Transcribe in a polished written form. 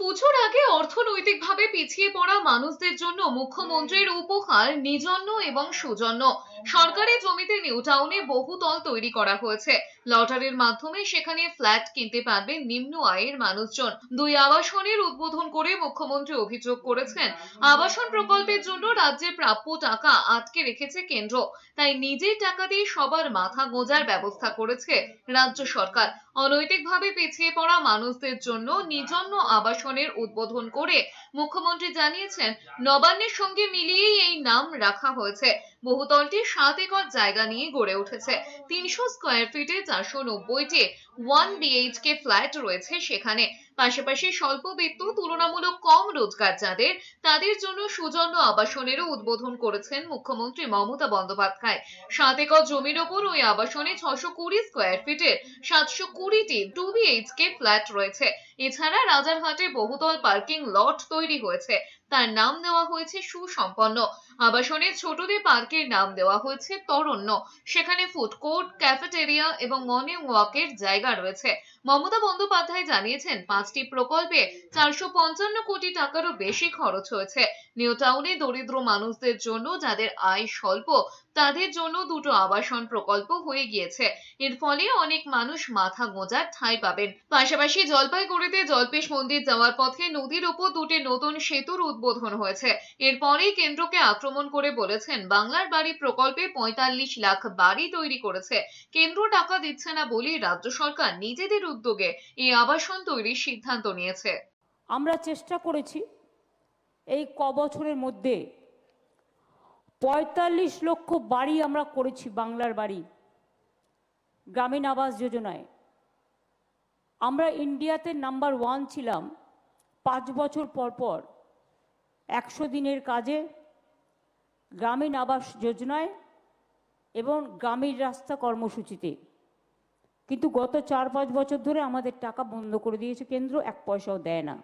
পুজোর আগে অর্থনৈতিকভাবে পিছিয়ে পড়া মানুষদের জন্য মুখ্যমন্ত্রীর উপহার নিজন্য এবং সুজন্য। সরকারি জমিতে নিউ টাউনে বহুতল তৈরি করা হয়েছে। লটারির মাধ্যমে সেখানে ফ্ল্যাট কিনতে পারবেন নিম্ন আয়ের মানুষজন। দুই আবাসনের উদ্বোধন করে মুখ্যমন্ত্রী অভিযোগ করেছেন, আবাসন প্রকল্পের জন্য রাজ্যের প্রাপ্য টাকা আটকে রেখেছে কেন্দ্র, তাই নিজের টাকা দিয়ে সবার মাথা গোঁজার ব্যবস্থা করেছে রাজ্য সরকার। অনৈতিকভাবে পিছিয়ে পড়া মানুষদের জন্য নিজন্য আবাসনের উদ্বোধন করে মুখ্যমন্ত্রী জানিয়েছেন, নবান্নের সঙ্গে মিলিয়েই এই নাম রাখা হয়েছে। বহুতলটি 7 একর জায়গা নিয়ে গড়ে উঠেছে। 300 স্কোয়ার ফিটে 490টি 1 BHK ফ্ল্যাট রয়েছে সেখানে। পাশাপাশি স্বল্পবিত্ত, তুলনামূলক কম রোজগার যাদের, তাদের জন্য সুজন্য আবাসনেরও উদ্বোধন করেছেন মুখ্যমন্ত্রী মমতা বন্দ্যোপাধ্যায়। 7 একর জমির ওপর ওই আবাসনে 620 স্কোয়ার ফিটের 720টি 2 BHK ফ্ল্যাট রয়েছে। এছাড়া রাজারহাটে বহুতল পার্কিং লট তৈরি হয়েছে, তার নাম দেওয়া হয়েছে সুসম্পন্ন। আবাসনের ছোটদের পার্কের নাম দেওয়া হয়েছে তরণ্য। সেখানে ফুড কোর্ট, ক্যাফেটেরিয়া এবং মর্নিং ওয়াকের জায়গা রয়েছে। মমতা বন্দ্যোপাধ্যায় জানিয়েছেন, 5টি প্রকল্পে 455 কোটি টাকারও বেশি খরচ হয়েছে। নিউ টাউনে দরিদ্র মানুষদের জন্য, যাদের আয় স্বল্প, তাদের জন্য দুটো আবাসন প্রকল্প হয়ে গিয়েছে। এর ফলে অনেক মানুষ মাথা গোঁজার ঠাঁই পাবেন। পাশাপাশি জলপাইগুড়িতে জলপেশ মন্দির যাওয়ার পথে নদীর ওপর দুটি নতুন সেতুর উদ্বোধন হয়েছে। এরপরেই কেন্দ্রকে আক্রমণ করে বলেছেন, বাংলার বাড়ি প্রকল্পে 45 লাখ বাড়ি তৈরি করেছে। কেন্দ্র টাকা দিচ্ছে না বলেই রাজ্য সরকার নিজেদের উদ্যোগে এই আবাসন তৈরির সিদ্ধান্ত নিয়েছে। আমরা চেষ্টা করেছি এই বছরের মধ্যে 45 লক্ষ বাড়ি আমরা করেছি, বাংলার বাড়ি গ্রামীণ আবাস যোজনায়। আমরা ইন্ডিয়াতে নাম্বার 1 ছিলাম 5 বছর পর পর 100 দিনের কাজে, গ্রামীণ আবাস যোজনায় এবং গ্রামীণ রাস্তা কর্মসূচিতে। কিন্তু গত 4-5 বছর ধরে আমাদের টাকা বন্ধ করে দিয়েছে কেন্দ্র, 1 পয়সাও দেয় না।